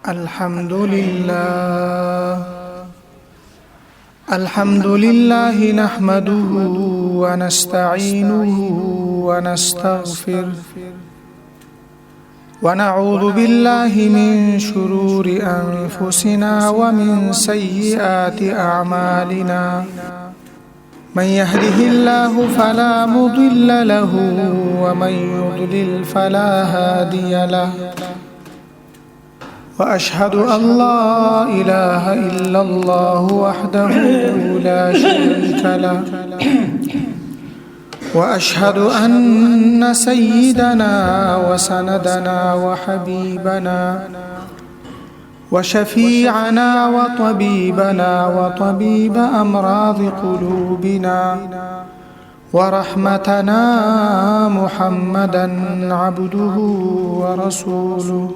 الحمد لله نحمده ونستعينه ونستغفره ونعوذ بالله من شرور أنفسنا ومن سيئات أعمالنا من يهده الله فلا مضل له ومن يضلل فلا هادي له وأشهد أن لا إله إلا الله وحده لا شريك له وأشهد أن سيدنا وسندنا وحبيبنا وشفيعنا وطبيبنا وطبيب أمراض قلوبنا ورحمتنا محمدا عبده ورسوله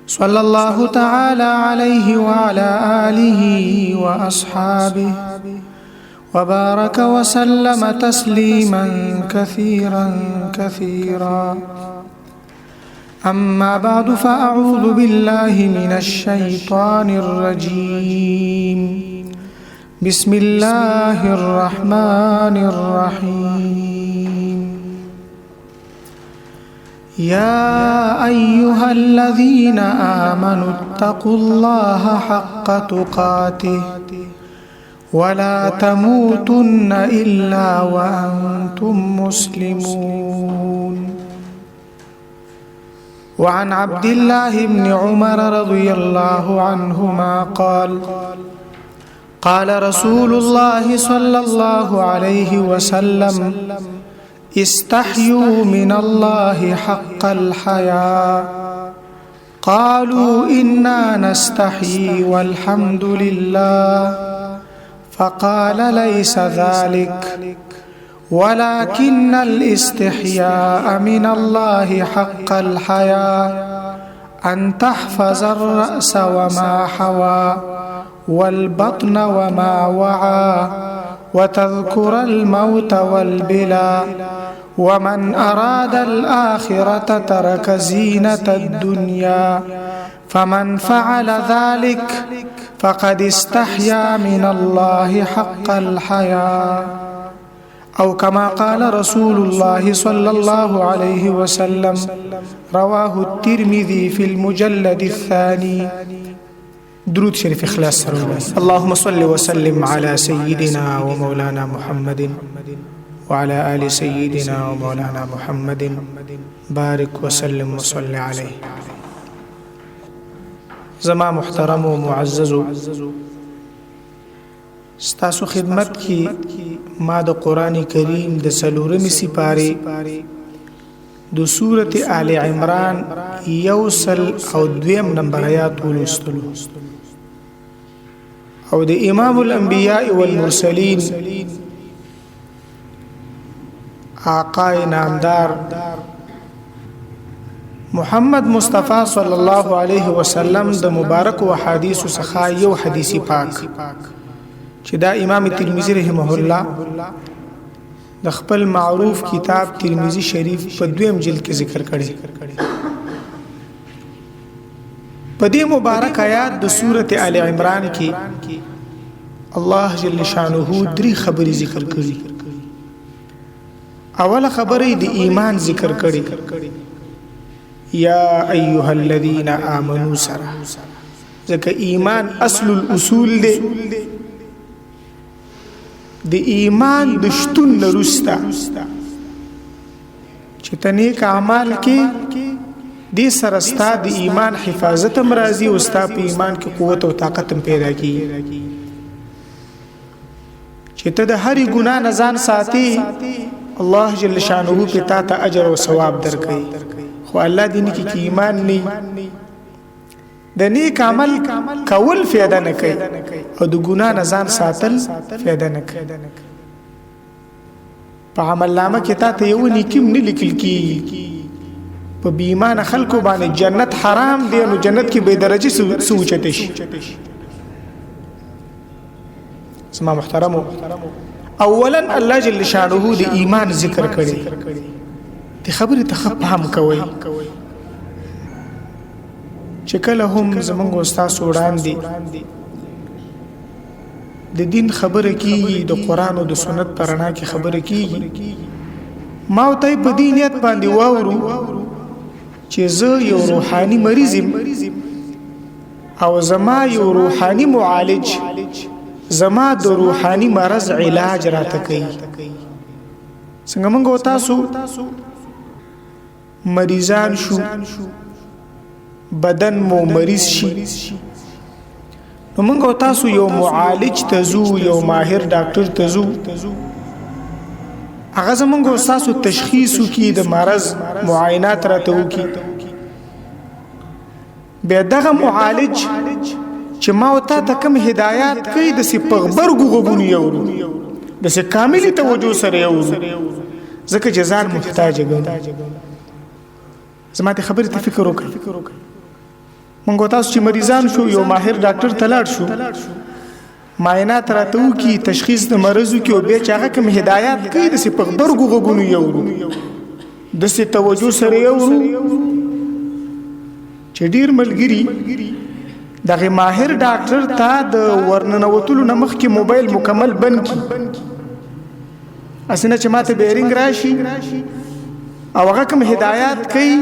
صلى الله تعالى عليه وعلى آله وأصحابه وبارك وسلم تسليما كثيرا أما بعد فأعوذ بالله من الشيطان الرجيم بسم الله الرحمن الرحيم يا أيها الذين آمنوا اتقوا الله حق تقاته ولا تموتن إلا وأنتم مسلمون وعن عبد الله بن عمر رضي الله عنهما قال رسول الله صلى الله عليه وسلم استحيوا من الله حق الحياء قالوا إنا نستحيي والحمد لله فقال ليس ذلك ولكن الاستحياء من الله حق الحياء أن تحفظ الرأس وما حوى والبطن وما وعى وتذكر الموت والبلى ومن أراد الآخرة ترك زينة الدنيا فمن فعل ذلك فقد استحيا من الله حق الحياء أو كما قال رسول الله صلى الله عليه وسلم رواه الترمذي في المجلد الثاني. درود شريف إخلاص سرور. اللهم صل وسلم على سيدنا ومولانا محمد وعلى آل سيدنا ومولانا محمد بارك وسلم وصل عليه. زما محترم و معزز ستاسو خدمت کی ما د قرآن کریم د سلورمی سپاره د سورة آل عمران یوصل او دویم نمبر آیات ولستلو او د امام الانبیاء والمرسلین آقای نامدار محمد مصطفی صلی الله علیه وسلم د مبارک و حدیث څخه یو حدیثی پاک چې دا امام ترمذی رحمه الله د خپل معروف کتاب ترمذی شریف په دویم جلد کې ذکر کړي. په دې مبارک آیات د سورته آل عمران کې الله جل شانه درې خبرې ذکر کړي. اوله خبره د ایمان ذکر کړي یا ایها الذین آمنوا سرا ځکه ایمان اصل الاصول دی د ایمان د شتون لرستا چې تنیک اعمال کې د سرستا د ایمان حفاظت مرضی او ستا په ایمان کې قوت او طاقت پیدا کی چې ته د هرې ګناه نه ځان ساتي الله جل شانه په تا ته اجر او ثواب درکړي. خو الله دې کې ایمان نه د نیک عمل کول فایده نه کوي او د ګناه نه ځان ساتل فایده نه کوي. په عمل نامه کې تا ته یو نیکیم نه لیکل کیږي. په بیمانه خلکو باندې جنت حرام دی نو جنت کې به درجه سوچته شي. سما محترمو اولا الله جل شانه د ایمان ذکر کړي. دي خبره تخفهم کوي چې کله هم زمونږ استاد وړاندې د دین خبره کیږي د قران او د سنت پرانا کې خبره کیږي ما ته په دې نیت باندې واورو چې زه یو روحاني مریض او زما یو روحاني معالج زما د روحاني مرض علاج راته کوي څنګه موږ تاسو مریضان شو بدن مو مریض شي نو موږ تاسو یو معالج تزو یو ماهر ډاکټر تزو هغه زمونږ تاسو تشخیص کی د مرض معاینات راته وکي به دغه معالج چې ما او ته کوم هدایات کوي د سی پغبرګو غوګونی یورو د سی کاملی توجه سره یورو ځکه جزان محتاج ګڼم زما ته خبرې ته فکر وکړه مونږ تاسو چې مریضان شو یو ماهر ډاکټر تلاړ شو معاینات راته وکي تشخیص د مرزو کې او به چې هغه کوم هدایات کوي د سی پغبرګو غوګونی یورو د سی توجه سره یورو چې ډیر ملګری دغه ماهر ډاکټر ته د ورننوتلو نمخ کې موبایل مکمل بند کی اسنه چې ماته بیرنګ راشي او هغه کوم هدایات کوي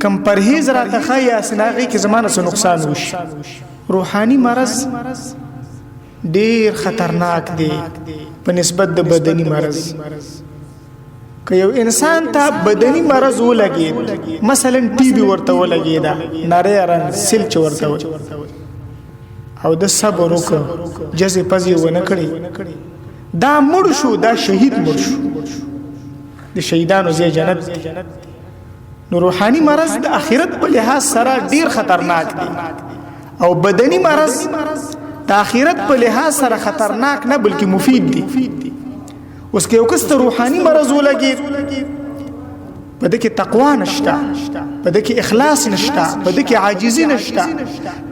کم پرهیز راته خای اسنه کې زمانه سره نقصان وشي روحاني مرض ډیر خطرناک دی په نسبت د بدني مرض که یو انسان ته بدني مرض ولګي مثلا ټي بي ورته ولګي دا نری رن سل چ ورته او د صبر وکړه جزې پزې ونه کړی دا مړ شو دا شهید مړ شو د شهیدانو زی جنت نو روحاني مرض د اخرت په لحاظ سره ډیر خطرناک دی او بدني مرض د اخرت په لحاظ سره خطرناک نه بلکې مفید دی اوس کې یو کس ته روحاني مرض ولګي په دې کې تقوا نشته په دې کې اخلاص نشته په دې کې عاجزي نشته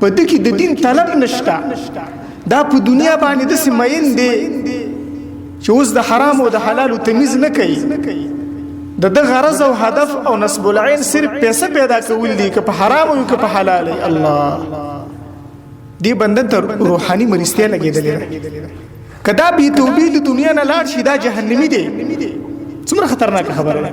په دې کې د دین طلب نشته دا په دنیا باندې د سمین دی چې اوس د حرام او د حلال تمیز نه کوي د غرض او هدف او نسب العين صرف پیسې پیدا کول دي که په حرام او که په حلال الله دی بندن ته روحاني مرستیا لګیدلې کدا به توبې د دنیا نه لاړ شي دا جهنمی دی څومره خطرناک خبره ده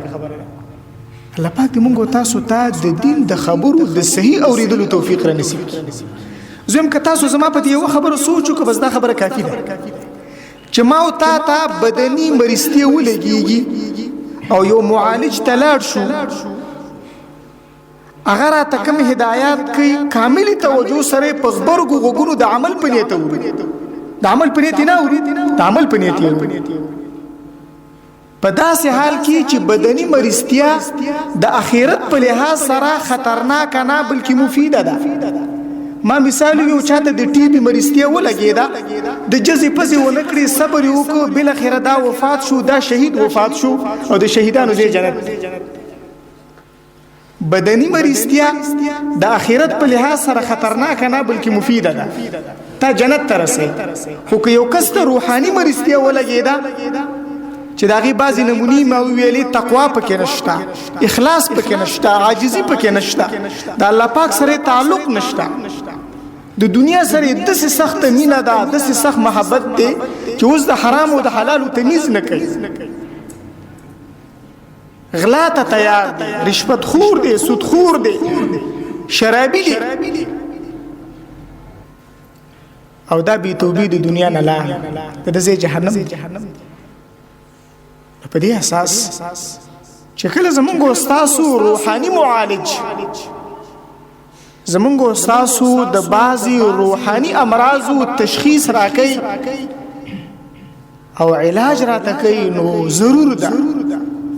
الله پاک دې موږ تاسو ته د دین د خبرو د صحیح اوریدلو توفیق را نصیب کړي زم که تاسو زما په یو خبره سوچو که بس دا خبره کافی ده چې ما او تا بدني مرستي ولګيږي او یو معالج تلاړ شو اگر ته کوم هدایات کوي کامل توجه سره پغبرګو غوګونو د عمل پنيته ووري د عمل پنيته نه ووري د عمل پنيته ووري په داسې حال کې چې بدني مرستیا د اخرت په لحاظ سره خطرناک نه بلکې مفیده ده ما مثال یو چاته د ټي بي مرستیا ولګیدا د جزې پزې ونکړي صبر وکړو بل اخره دا وفات شو دا شهید وفات شو او د شهیدانو زی جنت بدني مرستیا د اخرت په لحاظ سره خطرناک نه بلکې مفیده ده تا جنت ترسي خو که یو کس ته روحاني مرستیا ولګیدا چې داغي بعضی نمونی ما ویلي تقوا پکې نشتا اخلاص پکې نشتا عاجزي پکې نشتا د الله پاک سره تعلق نشتا د دنیا سره د سخت مینا ده د سخت محبت ده چې اوس د حرام او د حلال تمیز نه کوي غلا ته تیار دي رشوت خور دي سود خور دي شرابي دي او دا بي توبې د دنیا نه لا د دې جهنم په دې اساس چې کله زمونږ استادو روحاني معالج زمونږ استادو د بعضي روحاني امراضو تشخیص راکړي او علاج راته کوي نو ضرور ده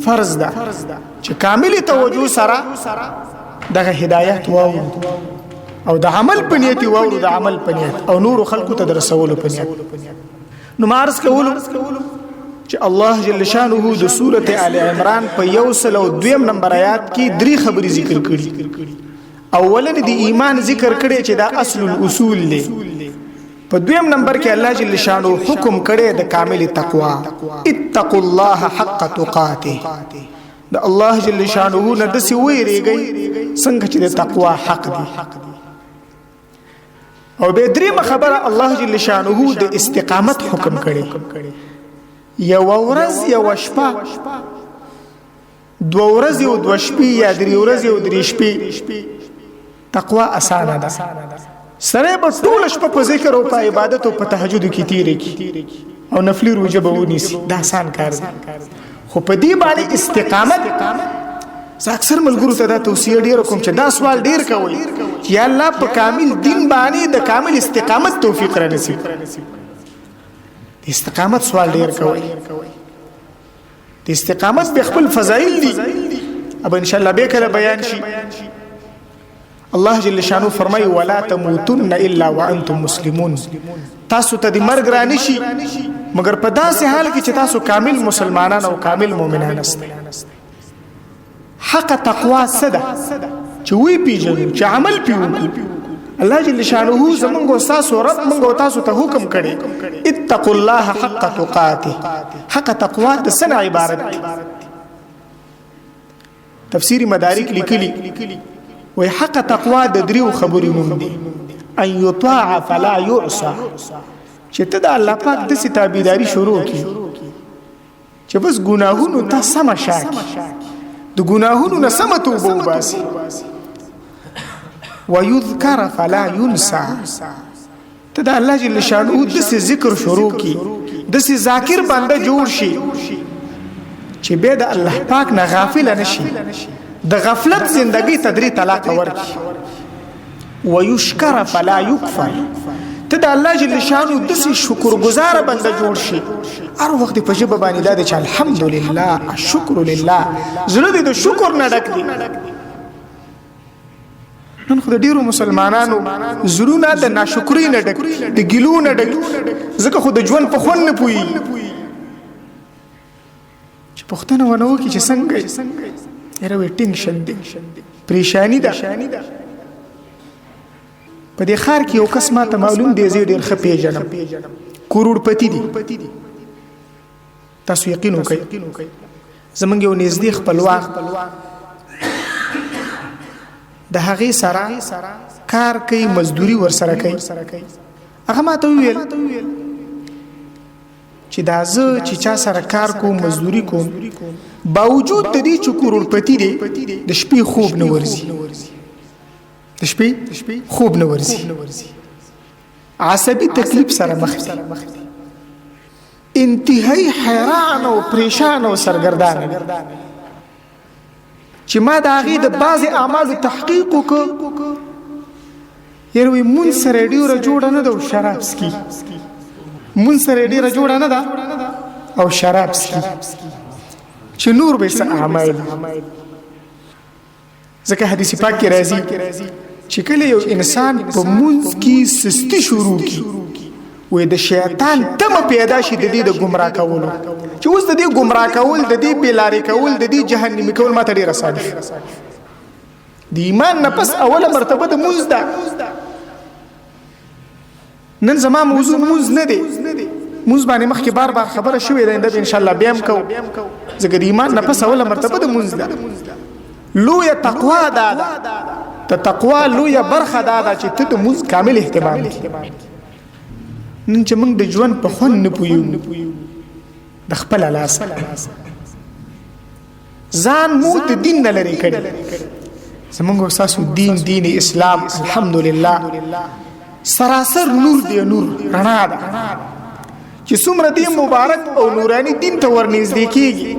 فرض ده چې کامل توجه سره دغه هدایت واو او د عمل پنيتي واو د عمل پنيت او نور خلقو ته درسول پنيت نو مارس کولو چې الله جل شانه د سورته آل عمران په 102 نمبر آیات کې درې خبرې ذکر کړي اولن د ایمان ذکر کړي چې دا اصل الاصول دی په دویم نمبر کې الله جل شانه حکم کړي د کامل تقوا اتقوا الله حق تقاته د الله جل شانه نه د سی ویریږي څنګه چې د تقوا حق دی. او به درېمه خبره الله جل شانه د استقامت حکم کړي. یو ورځ یو شپه، دو ورځې او دو شپې یا درې ورځې او درې شپې تقوا اسانه ده. سره به ټول شپه په ذکر او په عبادت او په تهجد کې تیرې کی او نفلی روزه به ونیسي. دا آسان کار دی، خو په دې باندې استقامت اکثر ملګرو ته دا توصیه ډیر کوم چې دا سوال ډیر کوي چې یا الله په کامل دین باندې د کامل استقامت توفیق را نصیب. استقامت سوال ډیر کوي. د استقامت به خپل فضایل دي، اب ان شاء الله به کله بیان شي. الله جل شانو فرمایي ولا تموتن الا وانتم مسلمون. تاسو ته د مرګ را نشي مگر په داسې حال کې چې تاسو کامل مسلمانان او کامل مؤمنان یاست. حق تقوا صدا چې وی پیژنو چې عمل پیو. الله جل شانه زمونږ تاسو رب موږ تاسو ته حکم کړي اتقوا الله حق تقاته. حق تقوا د سن عبارت دی. تفسیر مدارک لیکلی وی حق تقوا د دریو خبرې نوم دی. ان یطاع فلا یعصى، چې ته د الله پاک د ستابیداری شروع کی چې بس ګناهونو ته سم شاکی، د ګناهونو نه سم توبه وباسي. ويذكر فلا ينسى، ته د الله جل شانه د ذکر شروع کی، د ذاکر بنده جوړ شي چې به د الله پاک نه غافل نشي، د غفلت زندگی تدری طلاق ورکی. ويشكر فلا يكفر، ته د الله جل شانه د شکرګزار بنده جوړ شي. هر وخت په جبه باندې دا چې الحمدلله الشکر لله زړه دې د شکر نه ډک دي. نن خو د ډیرو مسلمانانو زړونه د ناشکری نه ډک، د ګیلو نه ډک، ځکه خو د ژوند په خون نه پوي. چې پښتنه ونه وکړي چې څنګه یره وې ټینشن دی، پریشانی ده. په دې خار کې یو کس ماته معلوم دی، زه ډیر ښه پیژنم، کروڑپتی دی. تاسو یقین وکړئ زمونږ یو نږدې خپلوان د هغې سره کار کوي، مزدوري ورسره کوي. هغه ماته وویل چې دا زه چې چا سره کار کوم، مزدوري کوم، باوجود د دې چې کروڑپتی دی د شپې خوب نه ورځي، د شپې خوب نه ورځي، عصبي تکلیف سره مخ دی، انتهایی حیران او پریشان او سرګردان چې ما د هغې د بعضې اعمالو تحقیق وکړ. یاره وایي مونځ سره یې ډېره جوړه نه ده او شراب څکي، مونځ سره یې ډېره جوړه نه ده او شراب څکي، چې نور به یې څه اعمال. ځکه حدیث پاک کې راځي چې کله یو انسان په مونځ کې سستی شروع کی وې د شیطان تمه پیدا شي د دې د گمراه کولو، چې اوس د دې گمراه کول، د دې بیلاری کول، د دې جهنمی کول ماته ډیر آسان دي. د ایمان نه پس اوله مرتبه د مونځ ده. نن زما موضوع مونځ نه دی، مونځ باندې مخکې بار بار خبره شوې ده، ان شاء الله بیا هم کوو، ځکه د ایمان نه پس اوله مرتبه د مونځ ده. لویه تقوا ده، د تقوا لویه برخه ده چې ته د مونځ کامل اهتمام کړې. نن چې موږ د ژوند په خوند نه پوهیږو، د خپل لاس ځان مو د دین نه لرې کړي. زموږ ستاسو دین اسلام الحمدلله سراسر نور دی، نور رڼا ده چې څومره دی مبارک او نورانی دین ته ورنږدې کېږي.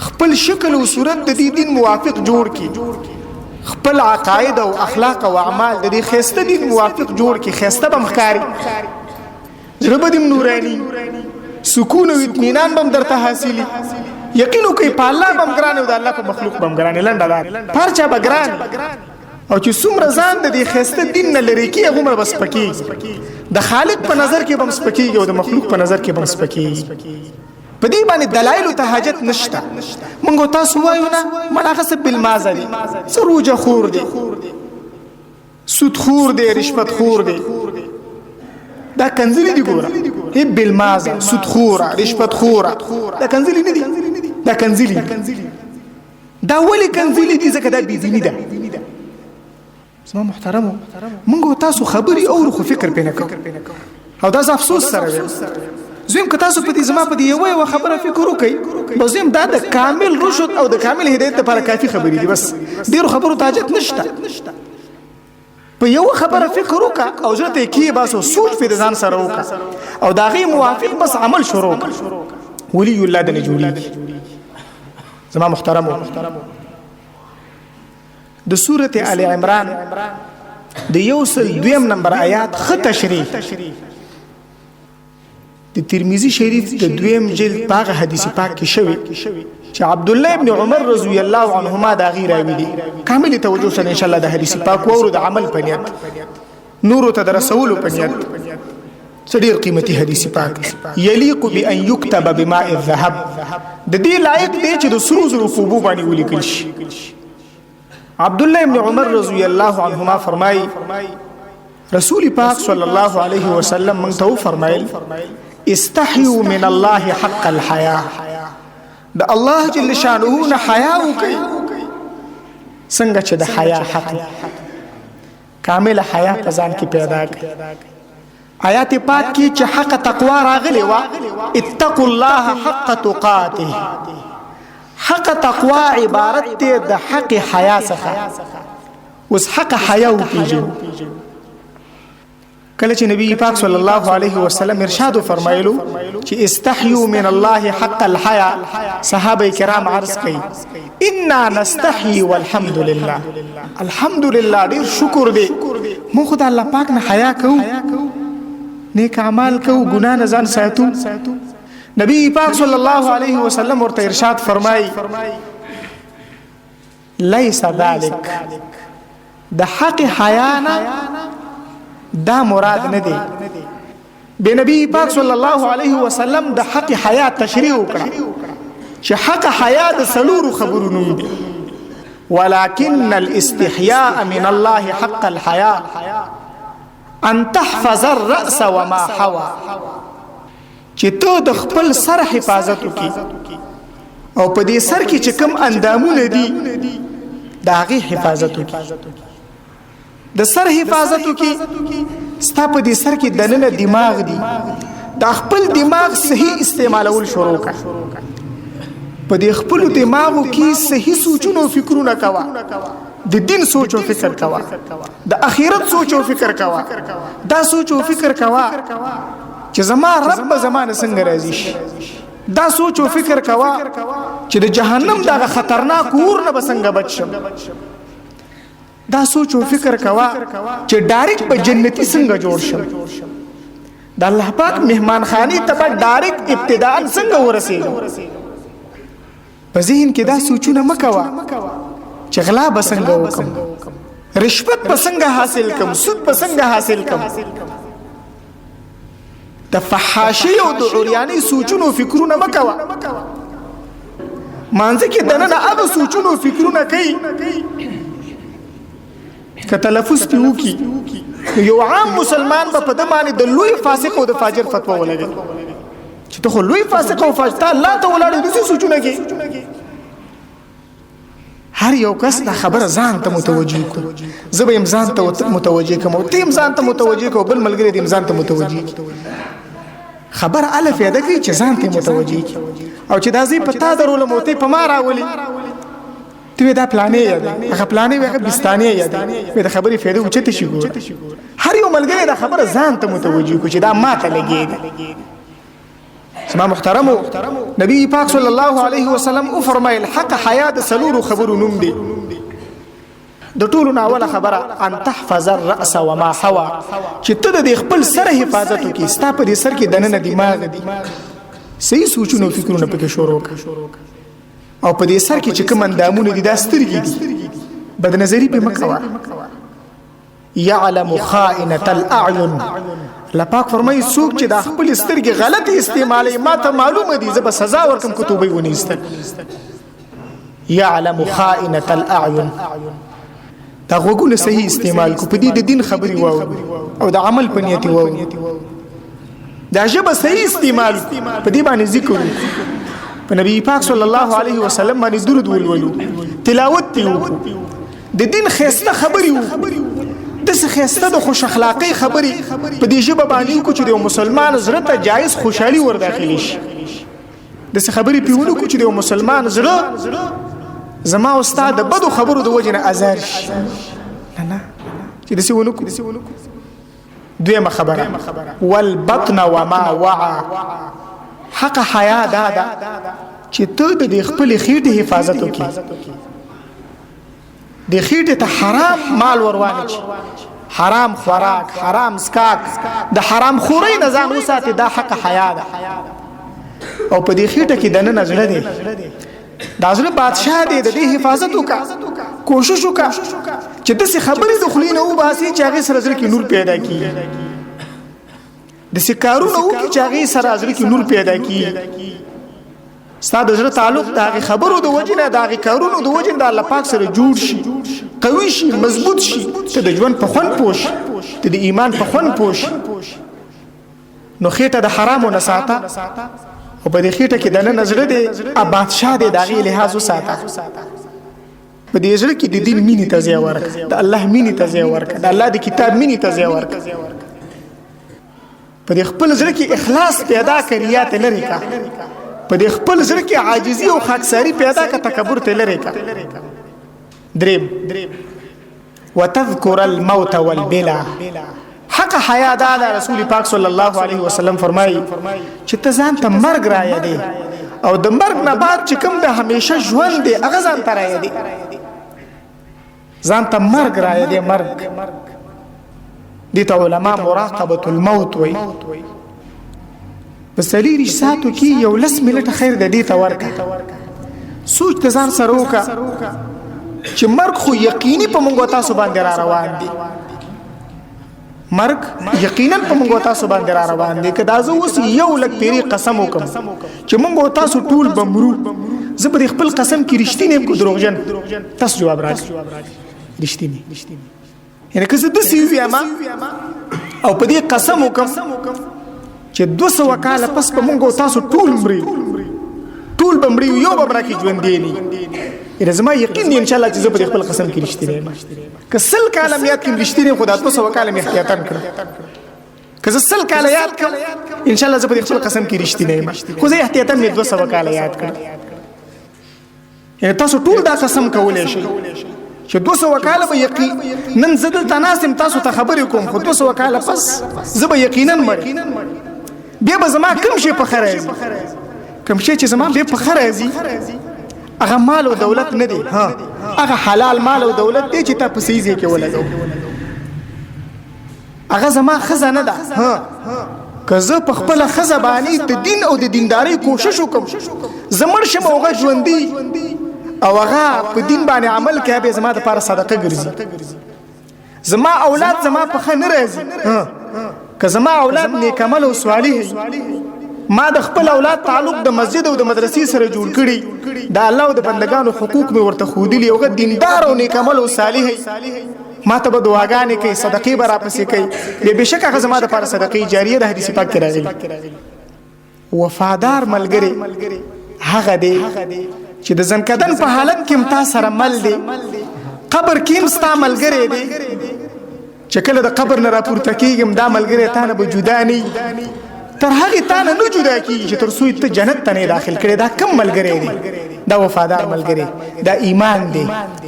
خپل شکل او صورت د دې دین موافق جوړ کړي، خپل عقاید او اخلاق او اعمال د دې ښایسته دین موافق جوړ کړي، ښایسته به ښکاري، زړه به دې نورانی، سکون او اطمینان به هم درته حاصلي. یقین وکړئ په الله به هم ګران او د الله په مخلوق به هم ګران، لنډه لار په هر چا به ګران. او چې څومره ځان د دې ښایسته دین نه لرې کېږي هغومره به سپکېږي، د خالق په نظر کې به هم سپکېږي او د مخلوق په نظر کې به هم سپکېږي. په دې باندې دلایلو ته حاجت نشته. موږ تاسو وایو نه مړ هغه څه بالمازه دي، څه روجه خور دی، سود خور دی، رشوت خور دی، دا کنځلې دي. ګوره هی بالمازه، سود خوره، رشوت خوره، دا کنځلې نه دي، دا کنځلې. دا ولې کنځلې دي؟ ځکه دا بېدیني ده. زما محترمو موږ تاسو خبري او خو فکر پینې کوو او دا افسوس سره زم که تاسو په دې زما په دې یو خبره فکر وکړئ به زم دا د کامل رشد او د کامل هدایت لپاره کافي خبرې دي بس ډیرو خبرو ته حاجت نشته په یو خبره فکر وکړه او ځته کې باسو سوچ په ځان سره وکړه او دا غي موافق بس عمل شروع کړه ولی الله د جوړي زما محترمو د سورته ال عمران د 102 نمبر آیات خ تشریح د ترمذی شریف د 2 جلد پاغه حدیث پاک کې شوی چې عبد الله ابن عمر رضی الله عنهما دا غیر راوی دي کامل توجه سره ان شاء الله د حدیث پاک او د عمل پنیت نور ته در رسول پنیت صدیر قیمتي حدیث پاک یلیق بان یكتب بماء الذهب د دې لایق دی چې د سرو زرو په بو باندې ولیکل شي عبد الله ابن عمر رضی الله عنهما فرمای رسول پاک صلی الله علیه وسلم من تو فرمایل استحيوا من الله حق الحياء د الله جل شانه نه حیا وکي څنګه چې د حیا حق کامل حیا په ځان کې پیدا کړي آیات پاک کې چې حق تقوا راغلی وا اتقوا الله حق تقاته حق تقوا عبارت دی د حق حیا څخه وس حق حیا وکيږي کله چې نبی پاک صلی الله علیه وسلم ارشاد فرمایلو چې استحيوا من الله حق الحیا صحابه کرام عرض کړي انا نستحي والحمد لله الحمدلله ډیر شکر دی مو خدای الله پاک نه حیا کوو نیک اعمال کوو ګناه نه ځان ساتو نبی پاک صلی الله علیه وسلم ورته ارشاد فرمای ليس ذلك د حق حیانا دا مراد نه دی به نبی پاک صلی الله علیه وسلم د حق حیا تشریح وکړه چې حق حیا د سلور خبرونو دی ولكن الاستحياء من الله حق الحياء ان تحفظ الراس وما حوى چې ته د خپل سر حفاظت وکې او په دې سر کې چې کوم اندامونه دي دا غي حفاظت وکې د سر حفاظت وکې ستا په دې سر کې دننه دماغ دی د خپل دماغ صحیح استعمالول شروع کړه په دې خپل دماغو کې صحیح سوچونه او فکرونه کوا د دین سوچ او فکر کوا د اخرت سوچ او فکر کوا دا سوچ او فکر کوا چې زما رب زمانه څنګه راځي شي دا سوچ او فکر کوا چې د جهنم دا خطرناک اور نه بسنګ بچم دا سوچ او فکر کوا چې ډایرکټ په جنتی څنګه جوړ شم د الله پاک مهمان خاني ته ډایرکټ ابتداء څنګه ورسېږم په ذهن کې دا سوچونه مکوا چې غلا بسنګ وکم رشوت بسنګ حاصل کم سود بسنګ حاصل کم د فحاشي او د عریانی سوچونو فکرونه مکوا مانځ کې دنه هغه سوچونو فکرونه کوي که تلفظ پیو کی یو عام مسلمان په دمانه د لوی فاسق او د فاجر فتوا ولګي چې ته خو لوی فاسق او فاجر الله ته ولاړ دي سوچونه کوي هر یو کس دا خبره ځان ته متوجي کو زبې امزان ته متوجي کوم او ته امزان ته متوجي کو بل ملګری دې امزان ته متوجي خبر الف یاد کی چې ځان ته متوجي او چې دا زی پتا درول موته په ما راولي ته دا پلانې یاد هغه پلانې وغه بستانې یاد به د خبرې فایده اوچته شي ګور هر یو ملګری دا خبره ځان ته متوجي کو چې دا ماته لګي سما محترمو نبی پاک صلی الله علیه وسلم او فرمایل حق حیات سلور خبرو نوم دی د ټولو ناوله خبره ان تحفظ الراس وما حوى چې ته د خپل سر حفاظت وکې ستا په دې سر کې دننه دماغ دی صحیح سوچونه فکرونه پکې شروع او په دې سر کې چې کوم اندامونه دي دا سترګې دي بد نظری په مکوا يعلم خائنة الاعين لپاک فرمایي څوک چې د خپل سترګې غلط استعمالي ما ته معلومه دي زب سزا ورکم کتابي ونیستل يعلم خائنة الاعين دا غوګونه صحیح استعمال کو په دې د دین خبري واو او د عمل په نیت واو دا جبه صحیح استعمال په دې باندې ذکر په نبی پاک صلی الله علیه وسلم باندې درود ولولو تلاوت پیو د دین خسته خبري د خسته د خوش اخلاقی خبري په دې ژبه باندې کو چې د مسلمان زړه ته جایز خوشحالي ور داخلي شي د خبري پیونو کو چې د مسلمان زړه زما استاد د بدو خبرو د وجنه ازار شي نه چې د سونو کو دویمه خبره والبطن وما وعى حق حیا دادا چې ته د خپل خېټه حفاظت وکې د خېټه ته حرام مال وروانه حرام خوراک حرام سکاک د حرام خوري نه ځان وساتي دا حق حیا ده او په دې خېټه کې دنه نظر دی دا ځل بادشاہ دی د دې حفاظت وکا کوشش وکا چې د څه خبرې د خلینو او باسي چې هغه سره ځل کې نور پیدا کی د څه کارونه او کې چې هغه سره ځل کې نور پیدا کی ستاسو د تعلق د هغه خبرو د وجنه د هغه کارونو د وجنه د الله پاک سره جوړ شي قوي شي مضبوط شي ته د ژوند په خون پوش ته د ایمان په خون پوش نو خېټه د حرامو نه ساته او په دې خېټه کې د نه نظر دی ا بادشاہ دی دغه لحاظ وساته په دې ځل کې د دین مینې ته ځای ورک د الله مینې ته ځای ورک د الله د کتاب مینې ته ځای ورک په دې خپل ځل کې اخلاص پیدا کړی یا ته لري کا په دې خپل ځل کې عاجزي او خاکساری پیدا کا تکبر ته لري کا دریم وتذكر الموت والبلا حق حیا دا رسول پاک صلی الله علیه وسلم فرمایي چې ته ځان ته مرګ را یادې او د مرګ نه بعد چې کوم د همیشه ژوند دی هغه ځان ته را یادې ځان ته مرګ را یادې مرګ دي ته علما مراقبه الموت وي په سړي رښتاتو کې یو لس منټه خیر د دې ته ورکه سوچ ته ځان سره وکړه چې مرګ خو یقیني په موږ تاسو باندې را روان دي مرګ یقینا په موږ تاسو باندې را روان دي کدا زه اوس یو لک پیری قسم وکم چې موږ تاسو ټول بمرو زه په خپل قسم کې رښتینی کو دروغجن تاسو جواب راځي رښتینی یعنی که زه د سیوی اما او په دې قسم وکم چې 200 کاله پس په موږ تاسو ټول بمري یو بمرا کې ژوند دی نه زما یقین دی ان شاء الله چې زه په خپل قسم کې رښتینی یم که سل کاله یاد کې رښتینی خدا 200 کاله احتیاطاً کړ که زه سل کاله یاد کړم ان شاء الله زه په خپل قسم کې رښتینی یم خو زه احتیاطاً 200 کاله یاد کړم یعنی تاسو ټول دا قسم کولای شئ چې 200 کاله به یقین نن زدل تناسم تاسو ته خبرې کوم خو 200 کاله پس زه به یقینا مړ بیا به زما کوم شي په خرازي کوم شي چې زما به په خرازي هغه مال او دولت نه دی هغه حلال مال او دولت دی چې تاسو سيزي کې ولګو هغه زما خزانه ده که زه په خپل خزبانی ته دین او د دینداري کوشش وکم زمړ شم اوغه ژوندۍ او هغه په دین باندې عمل کوي به زما د لپاره صدقه ګرځي زما اولاد زما په خنه راځي که زما اولاد نیک عمل او صالح ما د خپل اولاد تعلق د مسجد او د مدرسې سره جوړ کړي د الله او د بندگانو حقوق مې ورته خودلی او دیندار او نیک عمل او صالح ما ته به دعاګانې کوي صدقې به راپسې کوي بهشکه هغه زما د لپاره صدقې جاریه د حدیث پاک کې راغلي وفادار ملګری هغه دی چې د ځنکدن په حالت کې امتا سره مل دی قبر کې مستا ملګری دی چې کله د قبر نه راپورته کېږم دا ملګری تا نه به جدا نه تر هغه تا نه جدا کېږي چې تر څو ته جنت ته نه داخل کړي دا کم ملګری دی دا وفادار ملګری دا ایمان دی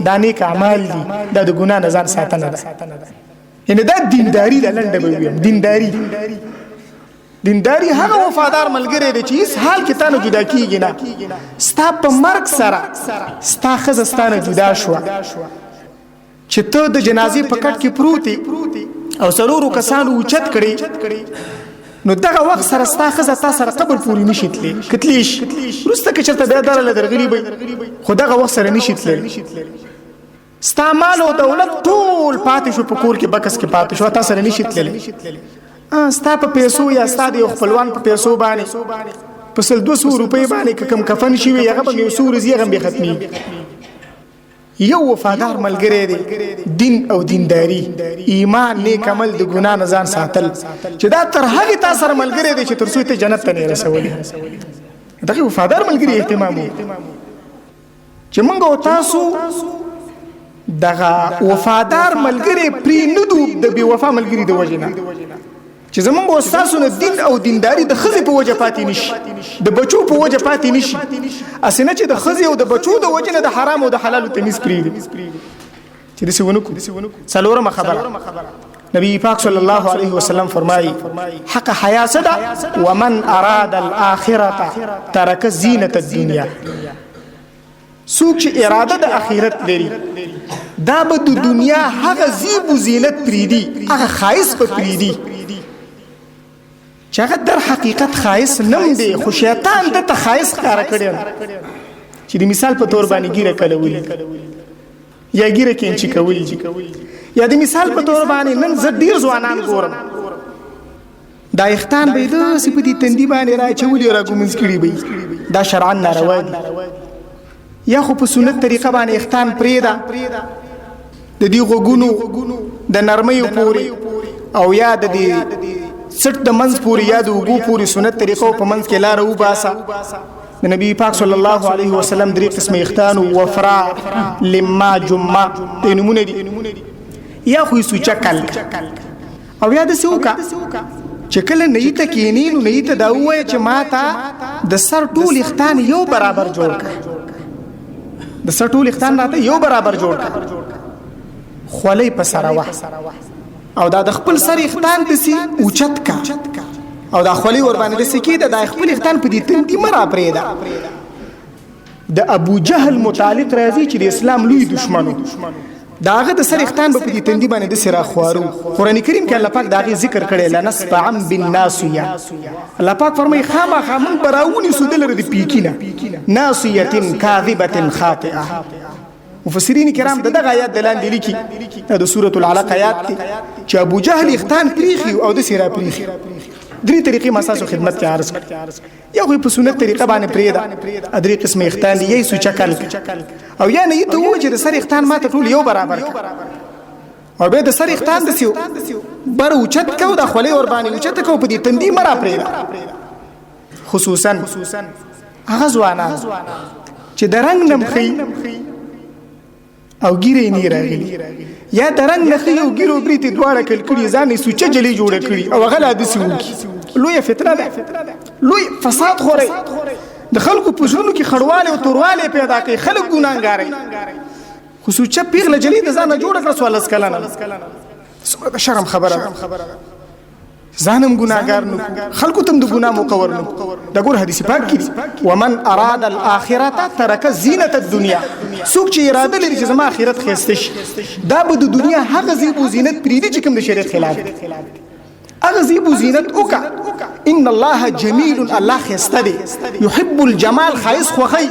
دا نیک اعمال دي دا د ګناه نه ځان ساتنه ده یعنی دا دینداری د لنډه به ویم دینداری هغه وفادار ملګری دی چې هیڅ حال کې تا نه جدا کېږي نه ستا په مرګ سره ستا ښځه ستا نه جدا شوه چې ته د جنازې په کټ کې پروتې او څلورو کسانو اوچت کړي نو دغه وخت سره ستا ښځه تا سره قبر پورې نشي تللی کتلیش وروسته که چېرته بیا دره له درغلي به خو دغه وخت سره نشي تللی ستا مال او دولت ټول پاتې شو په کور کې بکس کې پاتې شو تا سره نشي تللی ستا په پیسو یا ستا د یو خپلوان په پیسو باندې په 200 روپۍ باندې که کوم کفن شي وي هغه به یو څو ورځې هغه هم بې ختمېږي یو وفادار ملګری دی دین او دینداری ایمان نیک عمل د ګناه نه ځان ساتل چې دا تر هغه تا سره ملګری دی چې تر څو ته جنت ته نه رسولي دغه وفادار ملګری اهتمام چې موږ او تاسو دغه وفادار ملګری پری ندو د بی وفا ملګری د وجنه چې زمونږ استادونه دین او دینداری د خزې په وجه پاتې نشي د بچو په وجه پاتې نشي اسنه چې د خزې او د بچو د وجه نه د حرام او د حلال تمیز پریږي چې دې ونکو څلورمه خبره نبی پاک صلی الله علیه وسلم فرمایي حق حیا صدا ومن اراد الاخره ترک زینت الدنيا څوک چې اراده د اخرت لري دا به د دنیا هغه زیب و زینت پریدي هغه خایس په پریدي چې هغه در حقیقت خایس نم دی خو شیطان د ته خایس ښکارا کړی چې د مثال په تور باندې ګیره کولې یا ګیره کینچی کولې یا د مثال په تور باندې نن زه ډیر ځوانان ګورم دا اختان به د سپدي تندې باندې راچولې راګومنس کړي به دا شرعاً ناروا دي یا خو په سنت طریقه باندې اختان پریدا د دې غوګونو د نرمۍ پوري او یا د دې سټ د منځ پوري یا د وګو پوري سنت طریقو په منځ کې لار و باسا د نبی پاک صلی الله علیه وسلم درې قسمه اختان او وفرا لما جمعه د نمونه دي یا خو سوچا کل او یا د سوکا چې کله نیت کینې نو نیت دا وای چې ماته د سر ټول اختان یو برابر جوړ کړ د سر ټول اختان راته یو برابر جوړ کړ خولې په سره وه او دا د خپل سر اختان دسی اوچت کا او دا خولې ور باندې دسی کې د خپل اختان په دې تندې مرا پرېدا د ابو جهل متعلق راځي چې د اسلام لوی دشمنو داغه د سر اختان په دې تندې باندې د سره خوارو قران کریم کې الله پاک داغه ذکر کړي لنسفعا بالناسيه الله پاک فرمایي خامخا من براونی سودل ردی پیکینه ناسيه کاذبه خاطئه مفسرین کرام دغه آیات دلاندې لیکي د سوره العلق آیات چې ابو جهل اختان پریخي او د سره پریخي درې طریقې مساسو خدمت کې عرض کړ یا خو په سنت طریقه باندې پریدا درې قسم اختان دی یې سوچ کل او یا نه ته و چې د سر اختان ماته ټول یو برابر او به د سر اختان د سیو بر اوچت کو د خولې ور باندې اوچت کو په دې تندې مرا پریدا خصوصا هغه ځوانان چې درنګ نمخي او ګیرې نه راغلي یا درنګ نخي او ګیرو بریتي دواړه کلکړي ځانې سوچه جلی جوړ کړي او غلا د سیوکی لوی فتنه ده لوی فساد خوري د خلکو په ژوند کې خړواله او تورواله پیدا کوي خلک ګناګاري خو سوچه پیغله جلی د ځانه جوړ کړ سوال اسکلانه سمره شرم خبره ځانم ګناګار نو خلکو تم د ګنا مقور نو دا ګور حدیث پاک کې ومن اراد الاخره ترک زینت الدنيا څوک چې اراده لري چې زما اخرت خسته شي دا به د دنیا هغه زیب او زینت پریدي چې کوم د شریعت خلاف هغه زیب او زینت اوکا ان الله جمیل الله خسته دی يحب الجمال خایس خوخی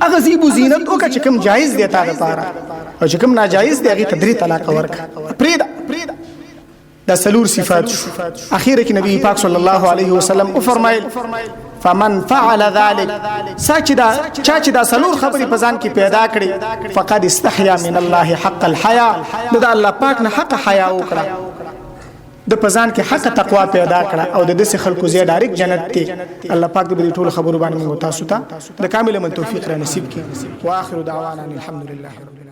هغه زیب او زینت اوکا چې کوم جایز دی تا لپاره او چې کوم ناجایز دی هغه تدری طلاق ورک پریدا دا سلور صفات اخیره کې نبی پاک صلی الله علیه وسلم او فرمایل فمن فعل ذلك ساجدا چاچدا سلور خبرې پزان کې پیدا کړي فقد استحیا من الله حق الحیا دا الله پاک نه حق حیا وکړه د پزان کې حق تقوا پیدا کړه او د دې خلکو زیات ډایرک جنت ته الله پاک دې ټول خبرو باندې موږ تاسو ته د کامل من توفیق را نصیب کړي واخر دعوانا الحمدلله